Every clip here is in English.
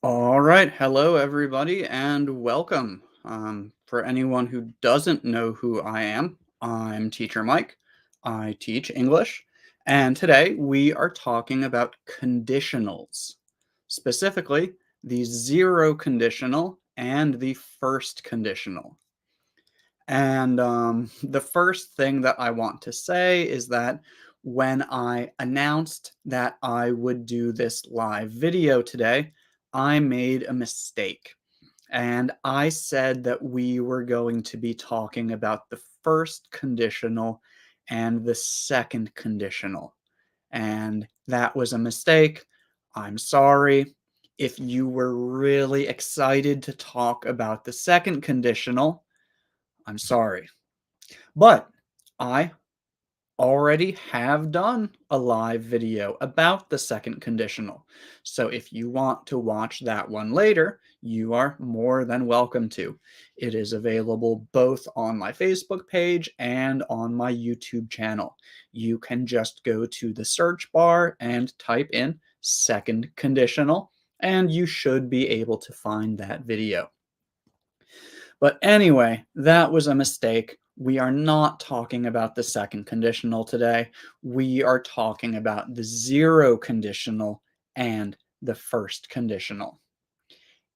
All right. Hello, everybody, and welcome. For anyone who doesn't know who I am, I'm Teacher Mike. I teach English, and today we are talking about conditionals, specifically the zero conditional and the first conditional. And the first thing that I want to say is that when I announced that I would do this live video today, I made a mistake. And I said that we were going to be talking about the first conditional and the second conditional. And that was a mistake. I'm sorry. If you were really excited to talk about the second conditional, I'm sorry. But I already have done a live video about the second conditional. So if you want to watch that one later, you are more than welcome to. It is available both on my Facebook page and on my YouTube channel. You can just go to the search bar and type in second conditional, and you should be able to find that video. But anyway, that was a mistake. We are not talking about the second conditional today. We are talking about the zero conditional and the first conditional.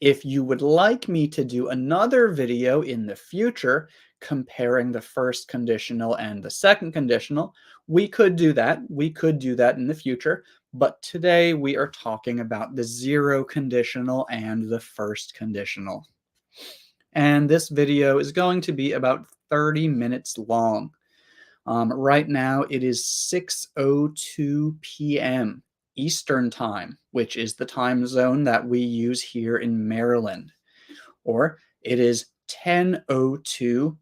If you would like me to do another video in the future comparing the first conditional and the second conditional, we could do that. We could do that in the future. But today we are talking about the zero conditional and the first conditional. And this video is going to be about 30 minutes long. Right now, it is 6:02 p.m. Eastern Time, which is the time zone that we use here in Maryland. Or it is 10:02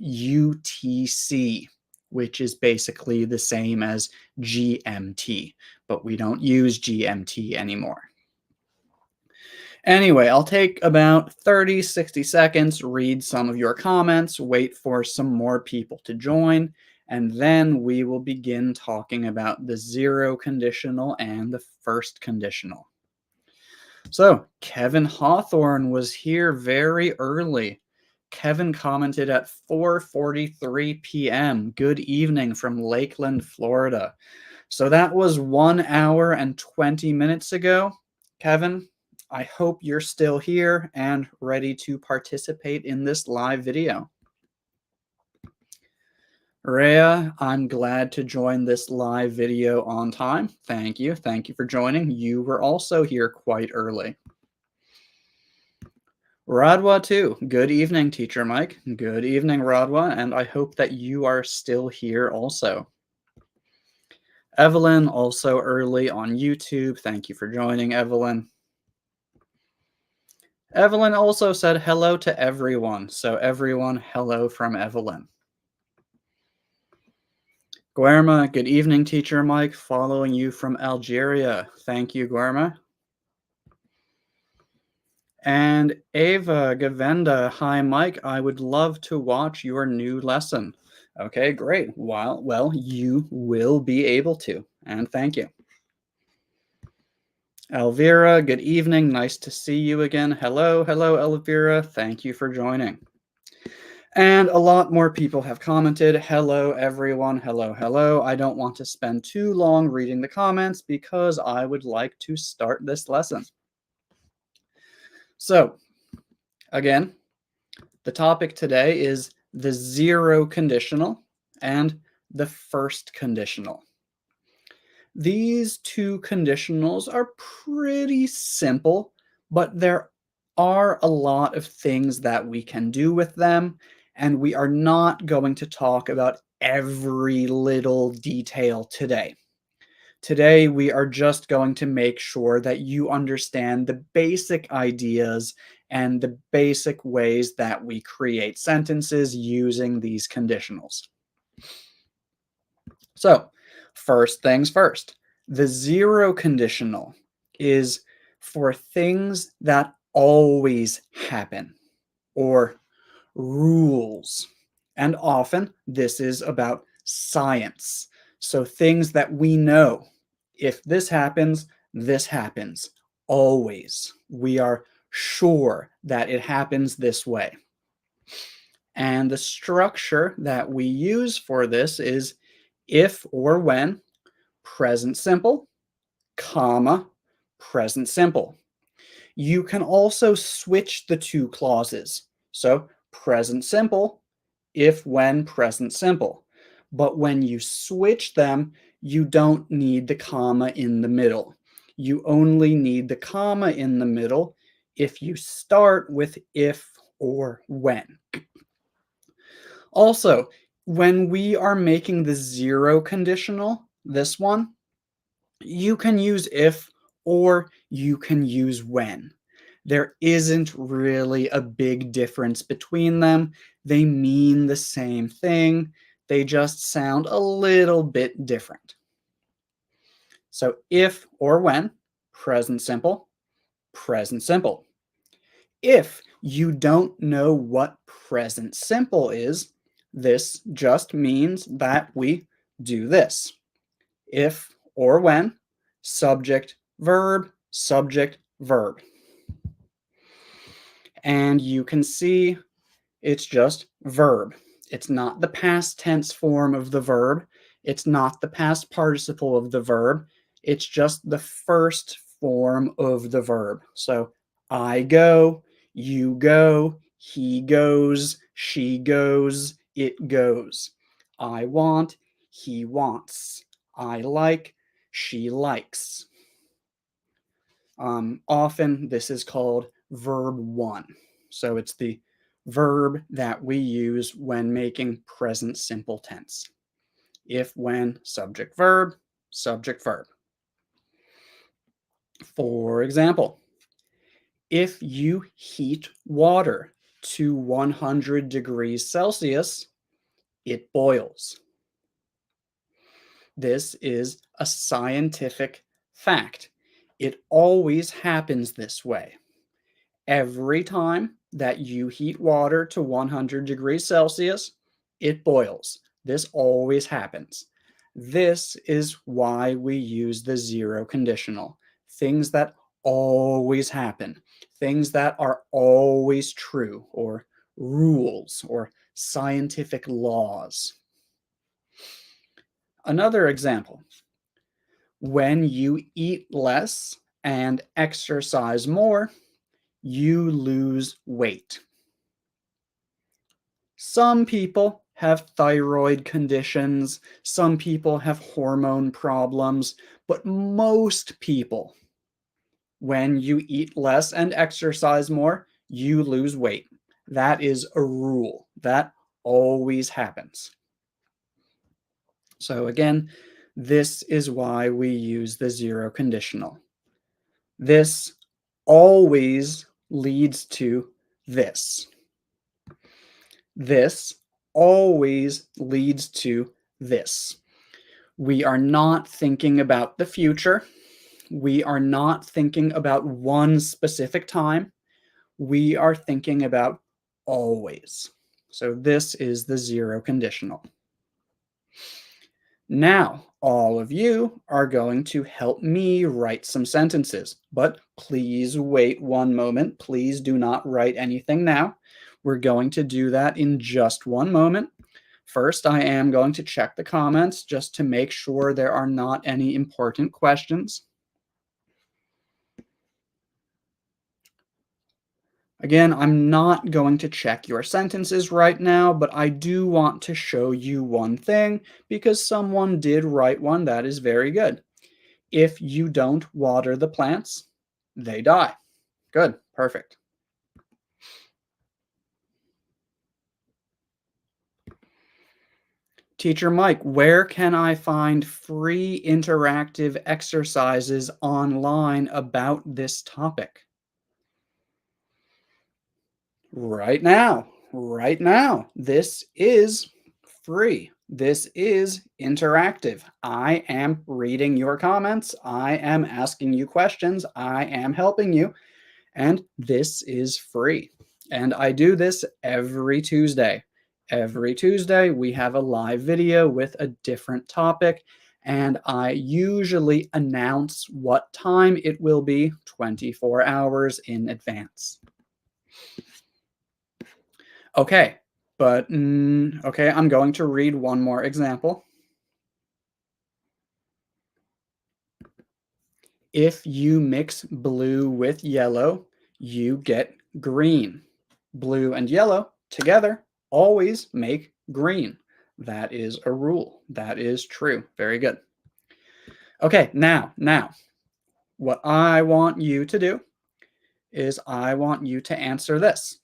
UTC, which is basically the same as GMT, but we don't use GMT anymore. Anyway, I'll take about 30, 60 seconds, read some of your comments, wait for some more people to join, and then we will begin talking about the zero conditional and the first conditional. So, Kevin Hawthorne was here very early. Kevin commented at 4:43 p.m. Good evening from Lakeland, Florida. So that was 1 hour and 20 minutes ago. Kevin, I hope you're still here and ready to participate in this live video. Rhea, I'm glad to join this live video on time. Thank you. Thank you for joining. You were also here quite early. Radwa, too. Good evening, Teacher Mike. Good evening, Radwa, and I hope that you are still here also. Evelyn, also early on YouTube. Thank you for joining, Evelyn. Evelyn also said hello to everyone. So everyone, hello from Evelyn. Guerma, good evening, Teacher Mike, following you from Algeria. Thank you, Guerma. And Ava Gavenda, hi, Mike. I would love to watch your new lesson. Okay, great. Well, you will be able to, and thank you. Elvira, good evening. Nice to see you again. Hello, Elvira. Thank you for joining. And a lot more people have commented. Hello, everyone. Hello. I don't want to spend too long reading the comments because I would like to start this lesson. So, again, the topic today is the zero conditional and the first conditional. These two conditionals are pretty simple, but there are a lot of things that we can do with them, and we are not going to talk about every little detail today. Today, we are just going to make sure that you understand the basic ideas and the basic ways that we create sentences using these conditionals. So, first things first, the zero conditional is for things that always happen or rules. And often this is about science. So things that we know. If this happens always. We are sure that it happens this way. And the structure that we use for this is if or when, present simple, comma, present simple. You can also switch the two clauses. So present simple, if when present simple. But when you switch them, you don't need the comma in the middle. You only need the comma in the middle if you start with if or when. Also, when we are making the zero conditional, this one, you can use if or you can use when. There isn't really a big difference between them. They mean the same thing. They just sound a little bit different. So if or when, present simple, present simple. If you don't know what present simple is, this just means that we do this. If or when, subject, verb, subject, verb. And you can see it's just verb. It's not the past tense form of the verb. It's not the past participle of the verb. It's just the first form of the verb. So I go, you go, he goes, she goes, it goes. I want, he wants. I like, she likes. Often this is called verb one. So it's the verb that we use when making present simple tense. If, when, subject, verb, subject, verb. For example, if you heat water to 100 degrees Celsius, it boils. This is a scientific fact. It always happens this way. Every time that you heat water to 100 degrees Celsius, it boils. This always happens. This is why we use the zero conditional. Things that always happen, things that are always true, or rules, or scientific laws. Another example, when you eat less and exercise more, you lose weight. Some people have thyroid conditions, some people have hormone problems, but most people, when you eat less and exercise more, you lose weight. That is a rule. That always happens. So again, this is why we use the zero conditional. This always leads to this. This always leads to this. We are not thinking about the future. We are not thinking about one specific time. We are thinking about always. So this is the zero conditional. Now, all of you are going to help me write some sentences, but please wait one moment. Please do not write anything now. We're going to do that in just one moment. First, I am going to check the comments just to make sure there are not any important questions. Again, I'm not going to check your sentences right now, but I do want to show you one thing because someone did write one that is very good. If you don't water the plants, they die. Good, perfect. Teacher Mike, where can I find free interactive exercises online about this topic? Right now, right now. This is free. This is interactive. I am reading your comments. I am asking you questions. I am helping you. And this is free. And I do this every Tuesday. Every Tuesday, we have a live video with a different topic, and I usually announce what time it will be 24 hours in advance. Okay, okay, I'm going to read one more example. If you mix blue with yellow, you get green. Blue and yellow together always make green. That is a rule. That is true. Very good. Okay, now, what I want you to do is I want you to answer this.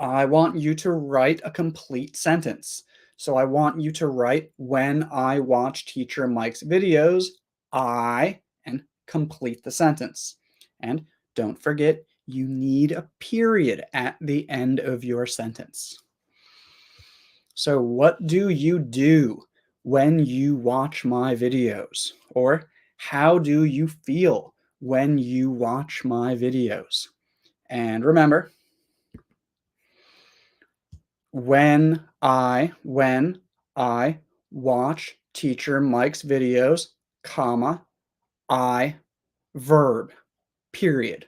I want you to write a complete sentence. So I want you to write, when I watch Teacher Mike's videos, and complete the sentence. And don't forget, you need a period at the end of your sentence. So what do you do when you watch my videos? Or how do you feel when you watch my videos? And remember, when I watch Teacher Mike's videos, comma, I, verb, period.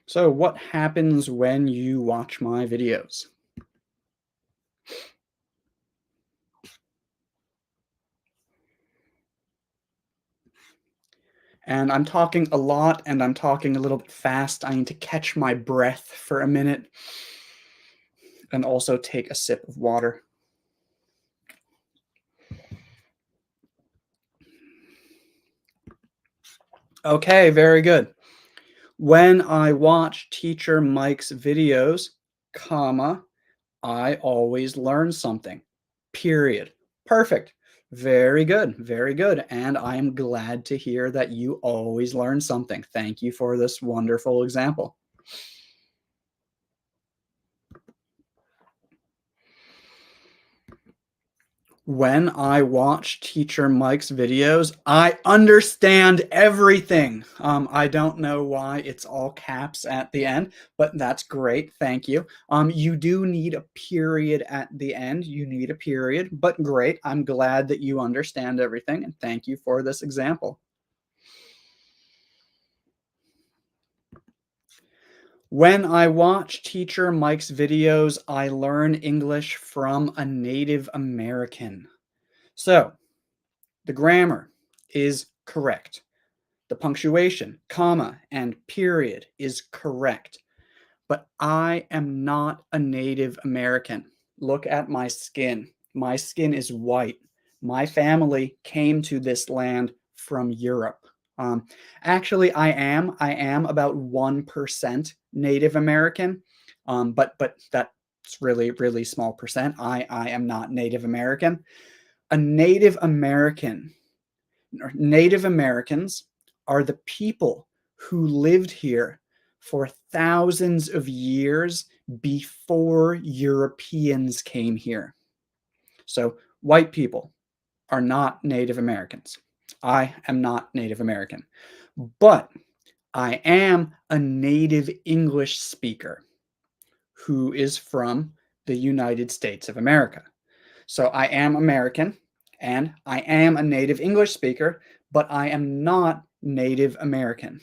So what happens when you watch my videos? And I'm talking a lot and I'm talking a little bit fast. I need to catch my breath for a minute and also take a sip of water. Okay, very good. When I watch Teacher Mike's videos, comma, I always learn something. Period. Perfect. Very good. Very good. And I'm glad to hear that you always learn something. Thank you for this wonderful example. When I watch Teacher Mike's videos, I understand everything. I don't know why it's all caps at the end, but that's great. Thank you. You do need a period at the end. You need a period, but great. I'm glad that you understand everything, and thank you for this example. When I watch Teacher Mike's videos, I learn English from a Native American. So, the grammar is correct. The punctuation, comma, and period is correct. But I am not a Native American. Look at my skin. My skin is white. My family came to this land from Europe. Actually, I am about 1% Native American, but that's really small percent. I am not Native American. A Native American Native Americans are the people who lived here for thousands of years before Europeans came here. So white people are not Native Americans. I am not Native American, but I am a native English speaker who is from the United States of America. So I am American and I am a native English speaker, but I am not Native American.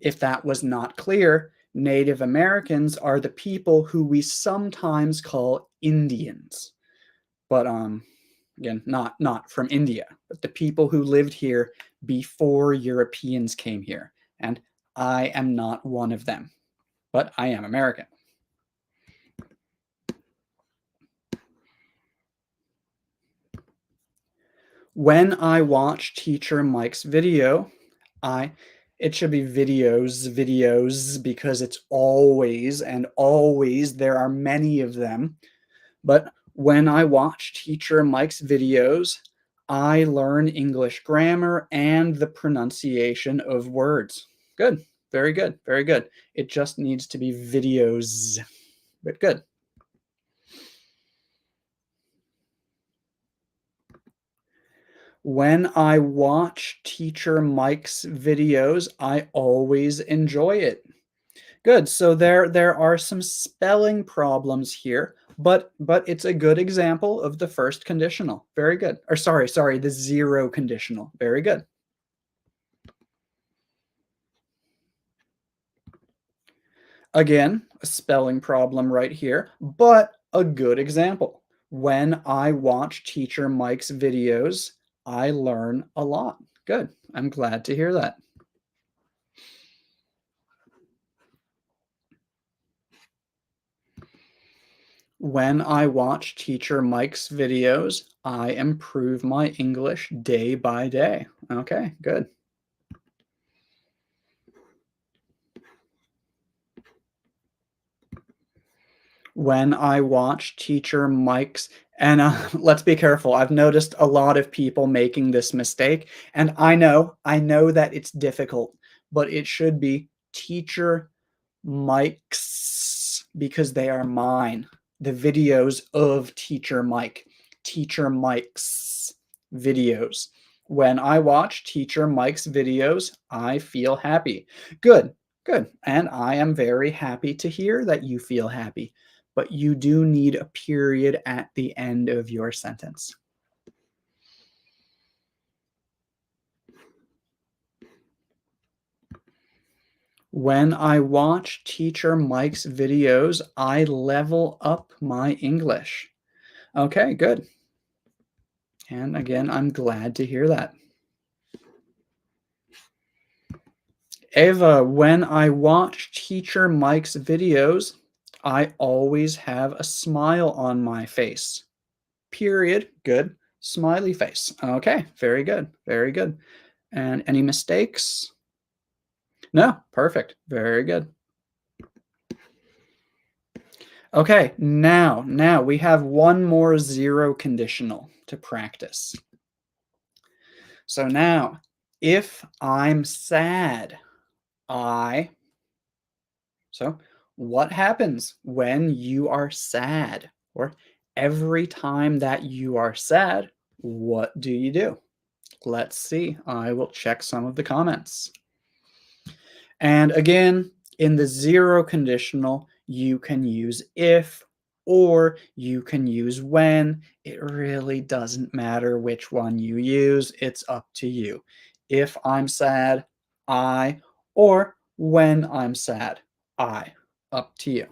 If that was not clear, Native Americans are the people who we sometimes call Indians, but again, not from India, but the people who lived here before Europeans came here. And I am not one of them, but I am American. When I watch Teacher Mike's video, I it should be videos, because it's always and always, there are many of them. But when I watch Teacher Mike's videos, I learn English grammar and the pronunciation of words. Good. Very good. Very good. It just needs to be videos. But good. When I watch Teacher Mike's videos, I always enjoy it. Good. So there are some spelling problems here, But it's a good example of the first conditional. Very good. Or sorry, the zero conditional. Very good. Again, a spelling problem right here, but a good example. When I watch Teacher Mike's videos, I learn a lot. Good. I'm glad to hear that. When I watch Teacher Mike's videos, I improve my English day by day. Okay, good. When I watch Teacher Mike's and let's be careful. I've noticed a lot of people making this mistake, and I know that it's difficult, but it should be Teacher Mike's because they are mine. The videos of Teacher Mike. Teacher Mike's videos. When I watch Teacher Mike's videos, I feel happy. Good, good. And I am very happy to hear that you feel happy. But you do need a period at the end of your sentence. When I watch Teacher Mike's videos, I level up my English. Okay, good. And again, I'm glad to hear that. Ava, when I watch Teacher Mike's videos, I always have a smile on my face. Period. Good. Smiley face. Okay, very good. Very good. And any mistakes? No, perfect. Very good. Okay, now we have one more zero conditional to practice. So now, if I'm sad, I. So, what happens when you are sad? Or every time that you are sad, what do you do? Let's see. I will check some of the comments. And again, in the zero conditional, you can use if or you can use when. It really doesn't matter which one you use. It's up to you. If I'm sad, I, or when I'm sad, I. Up to you.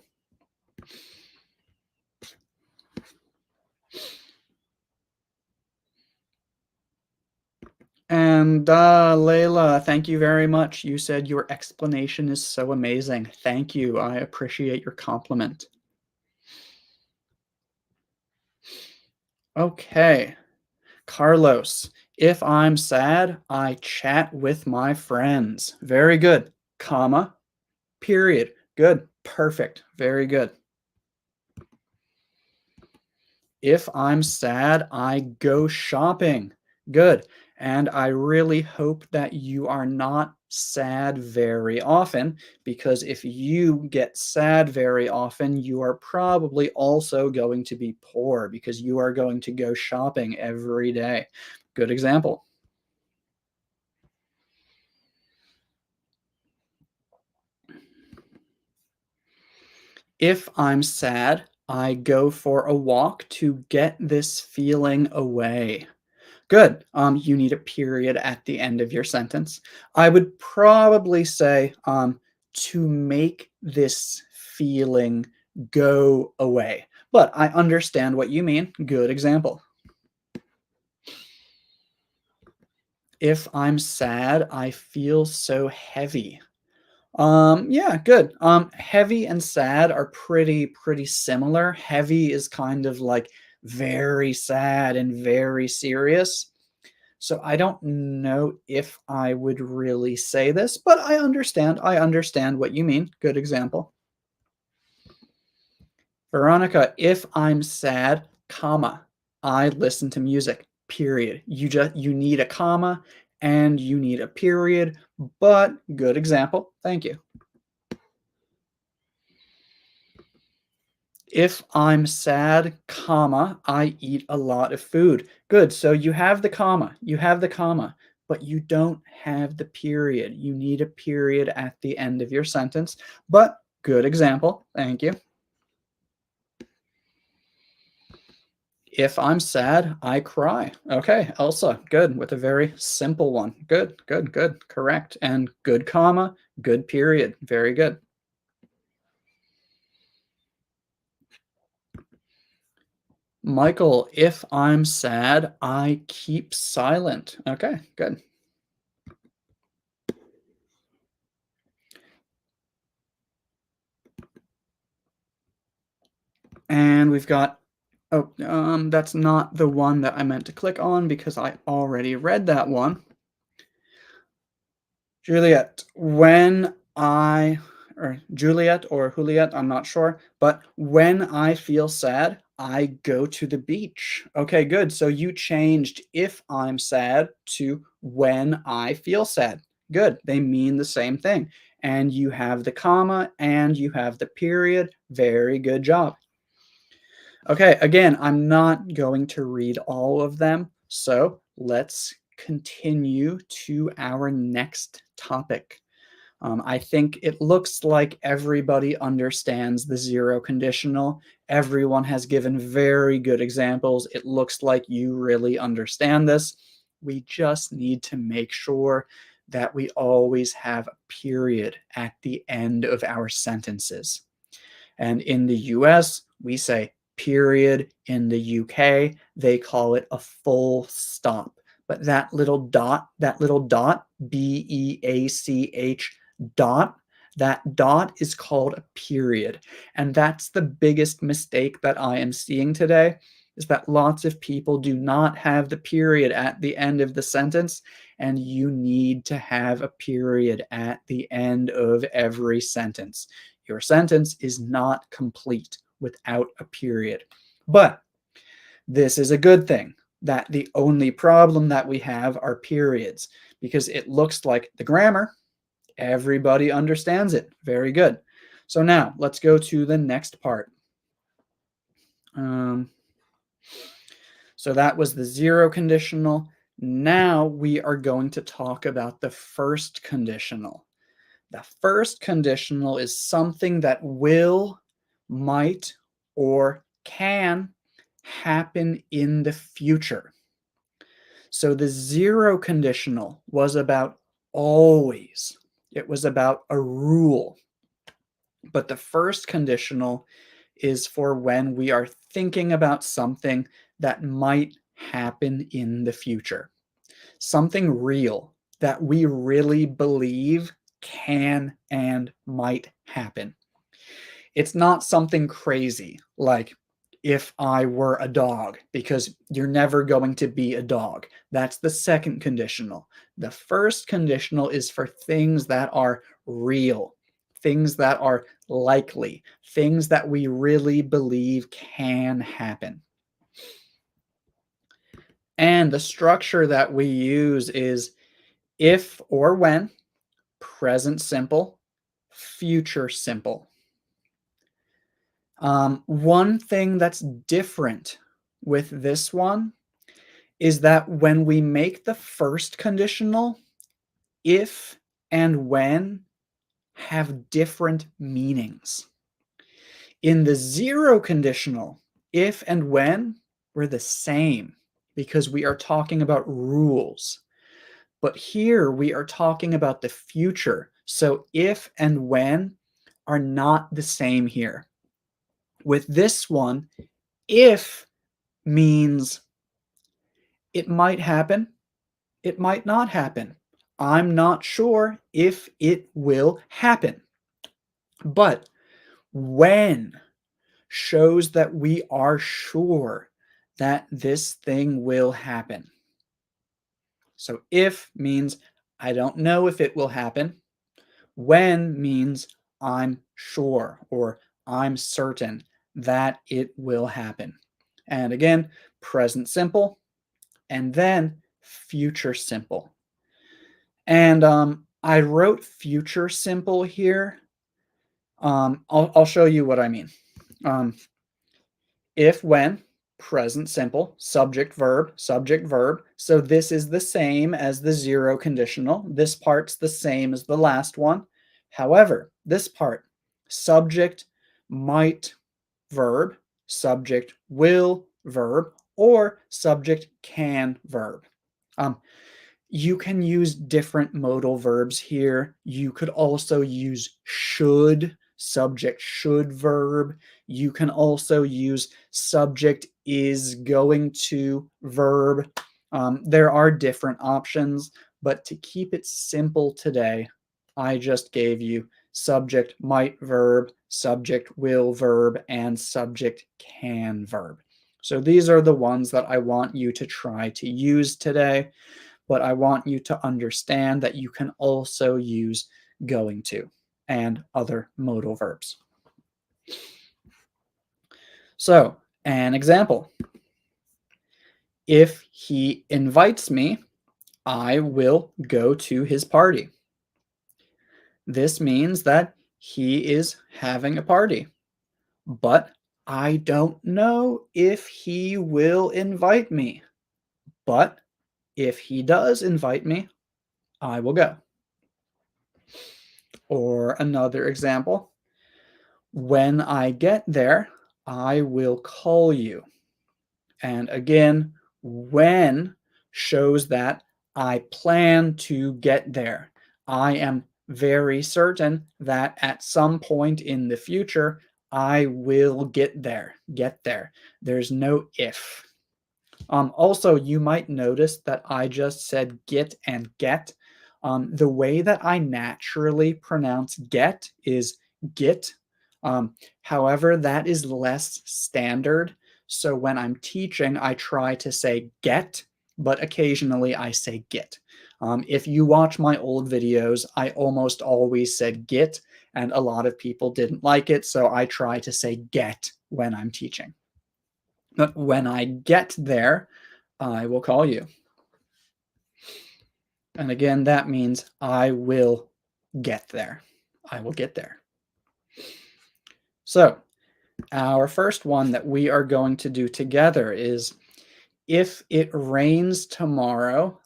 And Layla, thank you very much. You said your explanation is so amazing. Thank you. I appreciate your compliment. Okay. Carlos, if I'm sad, I chat with my friends. Very good. Comma, period. Good. Perfect. Very good. If I'm sad, I go shopping. Good. And I really hope that you are not sad very often, because if you get sad very often, you are probably also going to be poor because you are going to go shopping every day. Good example. If I'm sad, I go for a walk to get this feeling away. Good. You need a period at the end of your sentence. I would probably say to make this feeling go away. But I understand what you mean. Good example. If I'm sad, I feel so heavy. Yeah, good. Heavy and sad are pretty similar. Heavy is kind of like very sad and very serious. So I don't know if I would really say this, but I understand. I understand what you mean. Good example. Veronica, if I'm sad, comma, I listen to music. Period. You need a comma and you need a period, but good example. Thank you. If I'm sad, comma, I eat a lot of food. Good. So you have the comma. You have the comma, but you don't have the period. You need a period at the end of your sentence, but good example. Thank you. If I'm sad, I cry. Okay, Elsa, good, with a very simple one. Good, good, good. Correct. And good comma, good period. Very good. Michael, if I'm sad, I keep silent. Okay, good. And we've got, oh, that's not the one that I meant to click on because I already read that one. Juliet, or Juliet or Juliet, I'm not sure, but when I feel sad, I go to the beach. Okay, good. So you changed if I'm sad to when I feel sad. Good. They mean the same thing. And you have the comma and you have the period. Very good job. Okay, again, I'm not going to read all of them. So let's continue to our next topic. I think it looks like everybody understands the zero conditional. Everyone has given very good examples. It looks like you really understand this. We just need to make sure that we always have a period at the end of our sentences. And in the US, we say period. In the UK, they call it a full stop. But that little dot, BEACH dot, that dot is called a period. And that's the biggest mistake that I am seeing today is that lots of people do not have the period at the end of the sentence, and you need to have a period at the end of every sentence. Your sentence is not complete without a period. But this is a good thing that the only problem that we have are periods because it looks like the grammar, everybody understands it. Very good. So now let's go to the next part. Um, so that was the zero conditional. Now we are going to talk about the first conditional. The first conditional is something that will, might, or can happen in the future. So the zero conditional was about always. It was about a rule. But the first conditional is for when we are thinking about something that might happen in the future. Something real that we really believe can and might happen. It's not something crazy like if I were a dog, because you're never going to be a dog. That's the second conditional. The first conditional is for things that are real, things that are likely, things that we really believe can happen. And the structure that we use is if or when, present simple, future simple. One thing that's different with this one is that when we make the first conditional, if and when have different meanings. In the zero conditional, if and when were the same because we are talking about rules. But here we are talking about the future. So if and when are not the same here. With this one, if means it might happen, it might not happen. I'm not sure if it will happen. But when shows that we are sure that this thing will happen. So if means I don't know if it will happen. When means I'm sure or I'm certain that it will happen. And again, present simple and then future simple. And I wrote future simple here. I'll show you what I mean. Um, if, when, present simple, subject, verb, subject, verb. So this is the same as the zero conditional. This part's the same as the last one. However, this part, subject, might, verb, subject, will, verb, or subject can verb. Um, you can use different modal verbs here. You could also use should, subject should verb. You can also use subject is going to verb. There are different options, but to keep it simple today, I just gave you subject might verb, subject will verb, and subject can verb. So these are the ones that I want you to try to use today, but I want you to understand that you can also use going to and other modal verbs. So, an example. If he invites me, I will go to his party. This means that he is having a party, but I don't know if he will invite me. But if he does invite me, I will go. Or another example, when I get there, I will call you. And again, when shows that I plan to get there. I am very certain that at some point in the future, I will get there. Get there. There's no if. Also, you might notice that I just said get and get. The way that I naturally pronounce get is git. However, that is less standard. So when I'm teaching, I try to say get, but occasionally I say git. If you watch my old videos, I almost always said git, and a lot of people didn't like it, so I try to say get when I'm teaching. But when I get there, I will call you. And again, that means I will get there. I will get there. So, our first one that we are going to do together is if it rains tomorrow,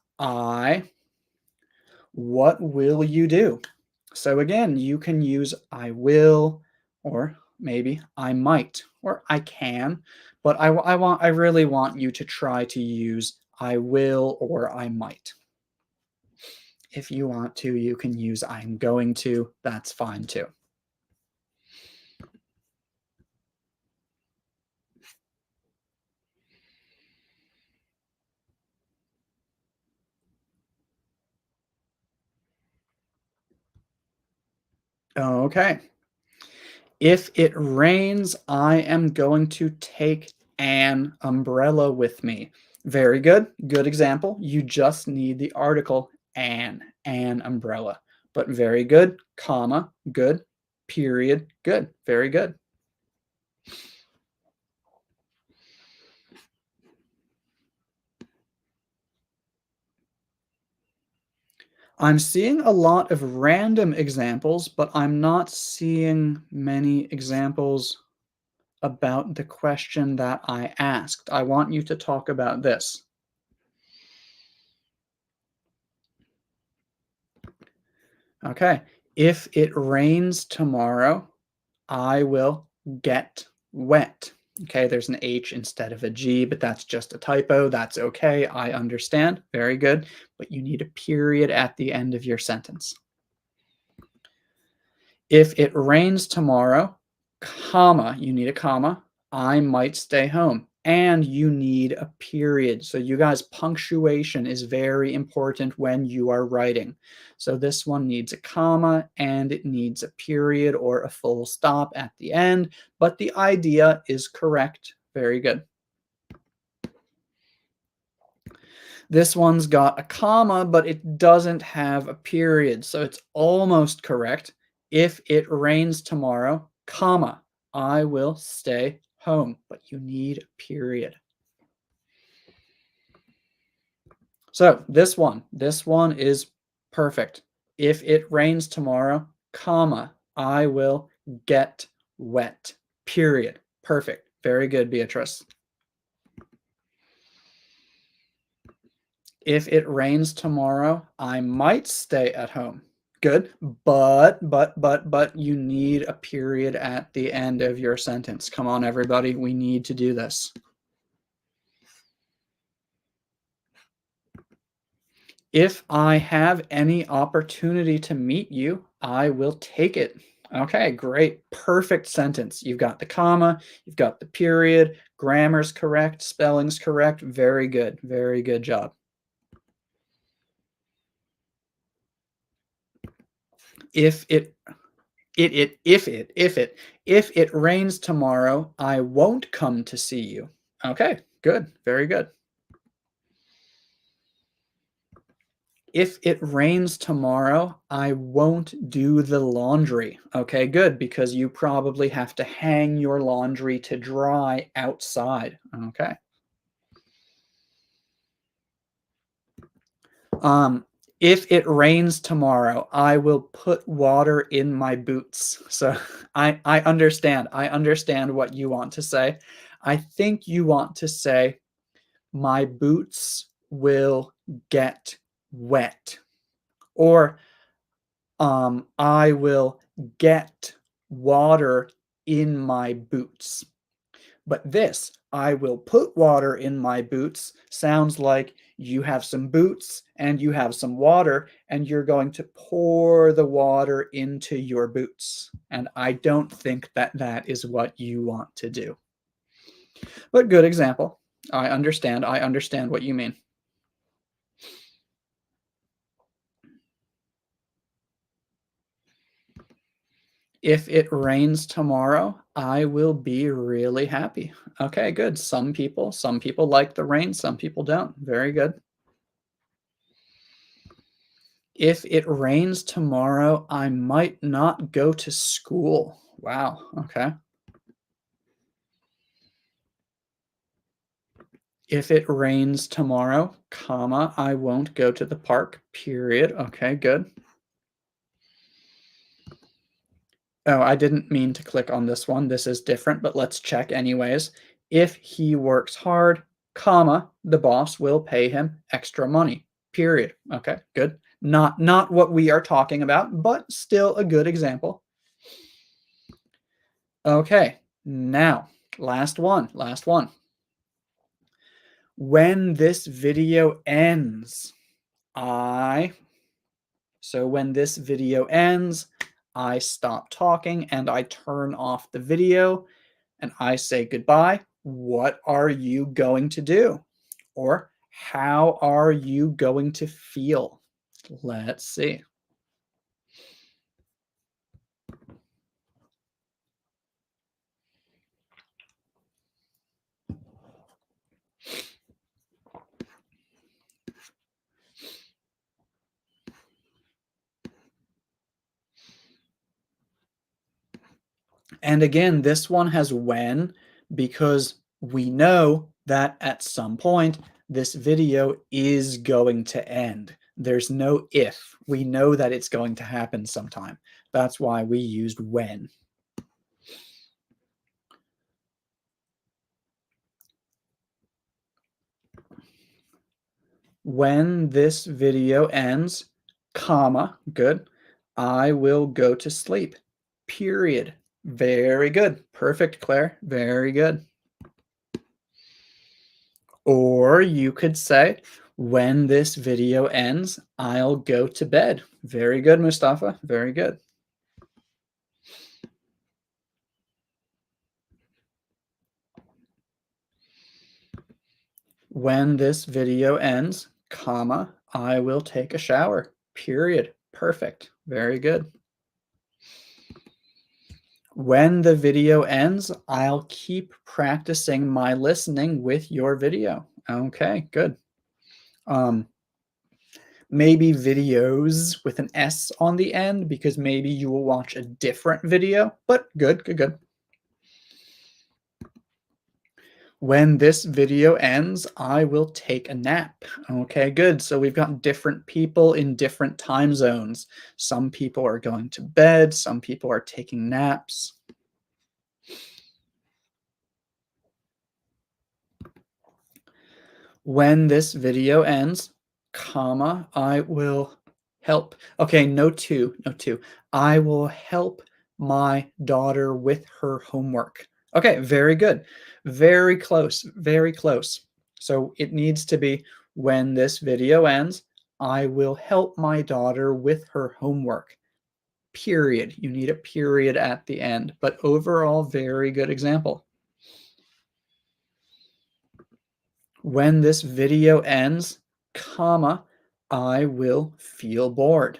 what will you do? So again, you can use I will, or maybe I might, or I can, but I really want you to try to use I will or I might. If you want to, you can use I'm going to. That's fine too. Okay. If it rains, I am going to take an umbrella with me. Very good. Good example. You just need the article an umbrella. But very good, comma, good, period, good. Very good. I'm seeing a lot of random examples, but I'm not seeing many examples about the question that I asked. I want you to talk about this. Okay. If it rains tomorrow, I will get wet. Okay, there's an H instead of a G, but that's just a typo. That's okay. I understand. Very good. But you need a period at the end of your sentence. If it rains tomorrow, comma, you need a comma, I might stay home. And you need a period. So you guys, punctuation is very important when you are writing. So this one needs a comma and it needs a period or a full stop at the end, but the idea is correct. Very good. This one's got a comma, but it doesn't have a period, so it's almost correct. If it rains tomorrow, comma, I will stay home, but you need a period. So this one is perfect. If it rains tomorrow, comma, I will get wet, period. Perfect. Very good, Beatrice. If it rains tomorrow, I might stay at home. Good, but you need a period at the end of your sentence. Come on, everybody, we need to do this. If I have any opportunity to meet you, I will take it. Okay, great. Perfect sentence. You've got the comma, you've got the period, grammar's correct, spelling's correct. Very good. Very good job. If it if it rains tomorrow, I won't come to see you. Okay, good. Very good. If it rains tomorrow, I won't do the laundry. Okay, good, because you probably have to hang your laundry to dry outside. Okay. Um, if it rains tomorrow, I will put water in my boots. So I understand. I understand what you want to say. I think you want to say, my boots will get wet. Or I will get water in my boots. But this, I will put water in my boots, sounds like you have some boots and you have some water and you're going to pour the water into your boots. And I don't think that that is what you want to do. But good example. I understand. I understand what you mean. If it rains tomorrow, I will be really happy. Okay, good. Some people like the rain, some people don't. Very good. If it rains tomorrow, I might not go to school. Wow, okay. If it rains tomorrow, comma, I won't go to the park, period. Okay, good. Oh, I didn't mean to click on this one. This is different, but let's check anyways. If he works hard, comma, the boss will pay him extra money. Period. Okay, good. Not what we are talking about, but still a good example. Okay, now, last one, last one. When this video ends, I So when this video ends, I stop talking and I turn off the video and I say goodbye. What are you going to do? Or how are you going to feel? Let's see. And again, this one has when because we know that at some point this video is going to end. There's no if. We know that it's going to happen sometime. That's why we used when. When this video ends, comma, good, I will go to sleep, period. Very good. Perfect, Claire. Very good. Or you could say, when this video ends, I'll go to bed. Very good, Mustafa. Very good. When this video ends, comma, I will take a shower. Period. Perfect. Very good. When the video ends, I'll keep practicing my listening with your video. Okay, good. Um, maybe videos with an S on the end because maybe you will watch a different video, but good, good, good. When this video ends, I will take a nap. Okay, good. So we've got different people in different time zones. Some people are going to bed, some people are taking naps. When this video ends, comma, I will help. Okay, no two, no two. I will help my daughter with her homework. Okay, very good. Very close, very close. So it needs to be when this video ends, I will help my daughter with her homework. Period. You need a period at the end, but overall, very good example. When this video ends, comma, I will feel bored.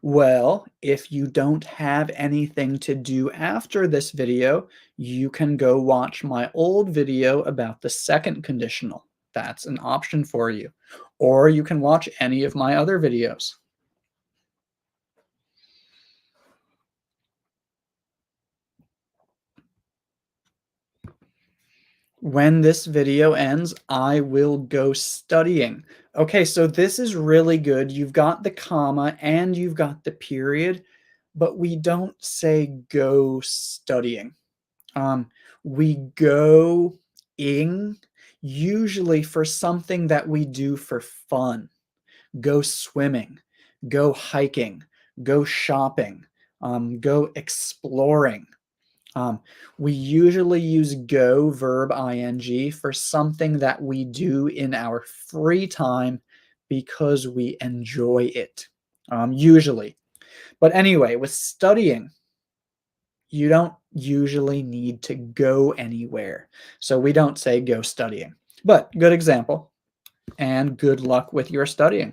Well, if you don't have anything to do after this video, you can go watch my old video about the second conditional. That's an option for you. Or you can watch any of my other videos. When this video ends, I will go studying. Okay, so this is really good. You've got the comma and you've got the period, but we don't say go studying. We go ing usually for something that we do for fun. Go swimming, go hiking, go shopping, go exploring. Um, we usually use go verb ing for something that we do in our free time because we enjoy it, usually. But anyway, with studying, you don't usually need to go anywhere. So we don't say go studying. But good example, and good luck with your studying.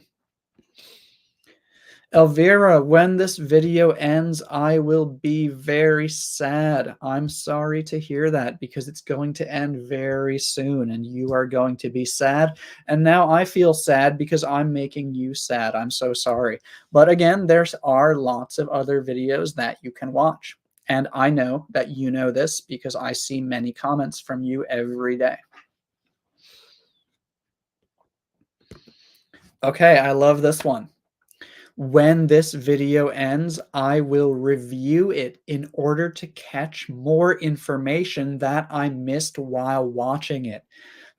Elvira, when this video ends, I will be very sad. I'm sorry to hear that because it's going to end very soon and you are going to be sad. And now I feel sad because I'm making you sad. I'm so sorry. But again, there are lots of other videos that you can watch. And I know that you know this because I see many comments from you every day. Okay, I love this one. When this video ends, I will review it in order to catch more information that I missed while watching it.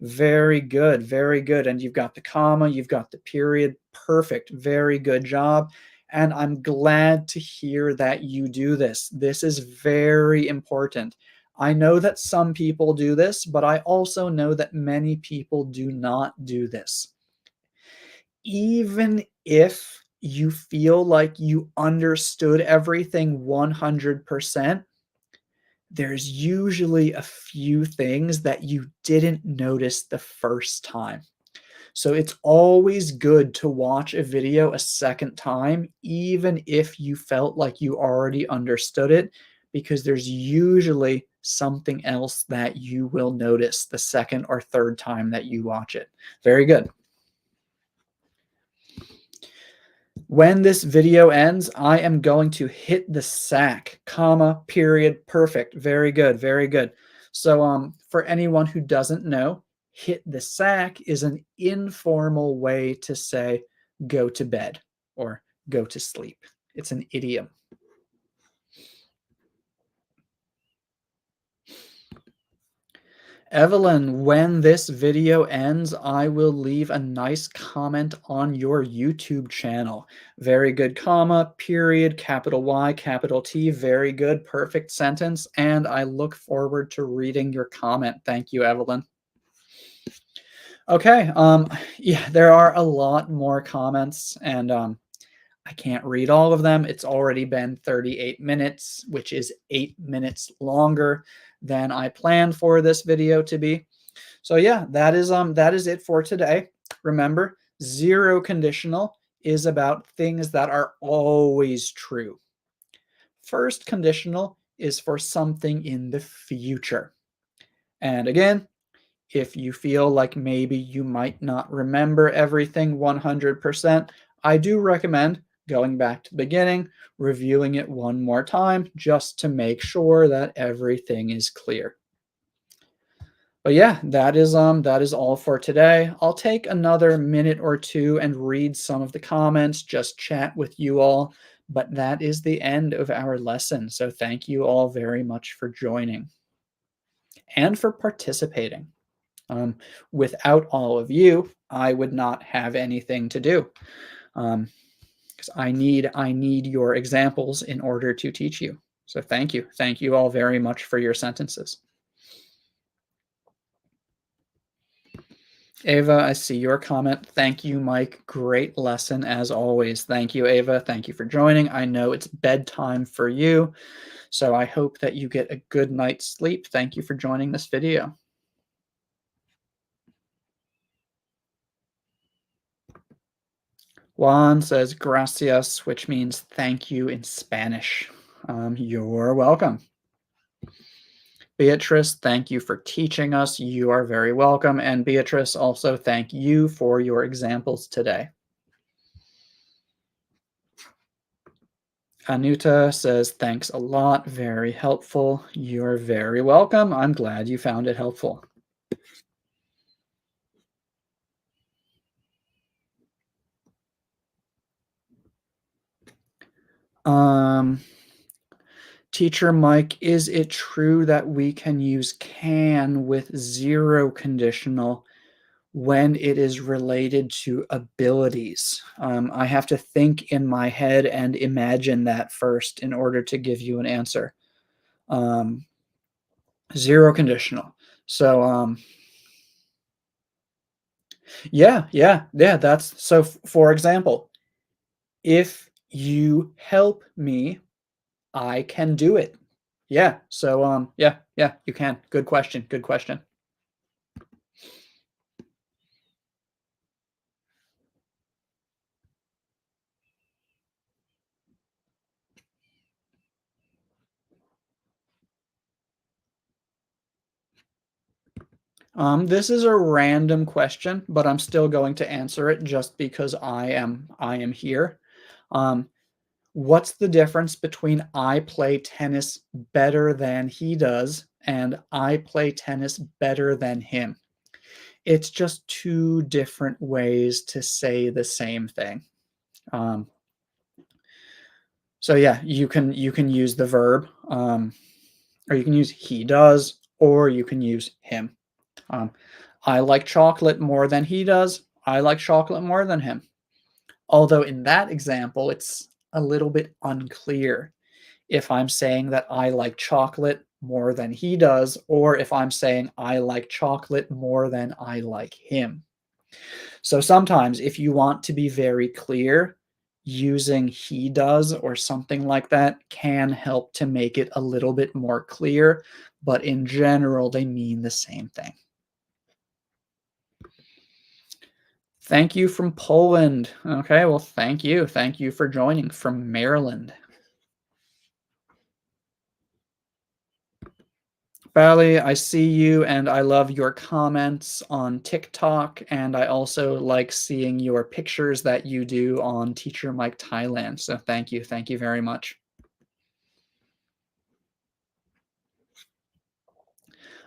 Very good, very good. And you've got the comma, you've got the period. Perfect. Very good job. And I'm glad to hear that you do this. This is very important. I know that some people do this, but I also know that many people do not do this. Even if you feel like you understood everything 100%, there's usually a few things that you didn't notice the first time. So it's always good to watch a video a second time, even if you felt like you already understood it, because there's usually something else that you will notice the second or third time that you watch it. Very good. When this video ends, I am going to hit the sack, comma, period, perfect. Very good, very good. So for anyone who doesn't know, hit the sack is an informal way to say go to bed or go to sleep. It's an idiom. Evelyn, when this video ends, I will leave a nice comment on your YouTube channel. Very good, comma, period, capital Y, capital T. Very good, perfect sentence. And I look forward to reading your comment. Thank you, Evelyn. Okay, yeah, there are a lot more comments, and I can't read all of them. It's already been 38 minutes, which is 8 minutes longer than I planned for this video to be. So yeah, that is it for today. Remember, zero conditional is about things that are always true. First conditional is for something in the future. And again, if you feel like maybe you might not remember everything 100%, I do recommend going back to the beginning, reviewing it one more time just to make sure that everything is clear. But yeah, that is all for today. I'll take another minute or two and read some of the comments, just chat with you all, but that is the end of our lesson. So thank you all very much for joining and for participating. Without all of you, I would not have anything to do. Because I need your examples in order to teach you. So thank you. Thank you all very much for your sentences. Ava, I see your comment. Thank you, Mike. Great lesson as always. Thank you, Ava. Thank you for joining. I know it's bedtime for you, so I hope that you get a good night's sleep. Thank you for joining this video. Juan says gracias, which means thank you in Spanish. You're welcome. Beatrice, thank you for teaching us. You are very welcome. And Beatrice, also thank you for your examples today. Anuta says, thanks a lot. Very helpful. You're very welcome. I'm glad you found it helpful. Teacher Mike, is it true that we can use can with zero conditional when it is related to abilities? I have to think in my head and imagine that first in order to give you an answer. Zero conditional. So, yeah. That's so. For example, if you help me, I can do it. Yeah. So, yeah, you can. Good question. Good question. This is a random question, but I'm still going to answer it just because I am here. Um, what's the difference between I play tennis better than he does and I play tennis better than him? It's just two different ways to say the same thing. Um, so yeah, you can use the verb, or you can use he does, or you can use him. Um, I like chocolate more than he does. I like chocolate more than him. Although in that example, it's a little bit unclear if I'm saying that I like chocolate more than he does, or if I'm saying I like chocolate more than I like him. So sometimes, if you want to be very clear, using he does or something like that can help to make it a little bit more clear. But in general, they mean the same thing. Thank you from Poland. Okay, well, thank you. Thank you for joining from Maryland. Bally, I see you and I love your comments on TikTok. And I also like seeing your pictures that you do on Teacher Mike Thailand. So thank you. Thank you very much.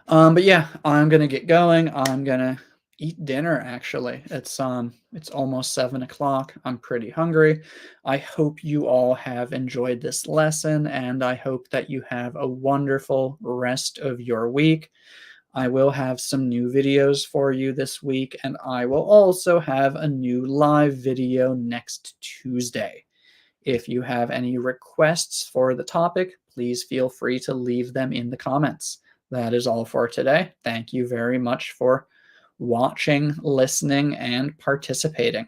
But yeah, I'm gonna get going. I'm gonna eat dinner actually. It's almost 7 o'clock. I'm pretty hungry. I hope you all have enjoyed this lesson and I hope that you have a wonderful rest of your week. I will have some new videos for you this week, and I will also have a new live video next Tuesday. If you have any requests for the topic, please feel free to leave them in the comments. That is all for today. Thank you very much for watching, listening, and participating.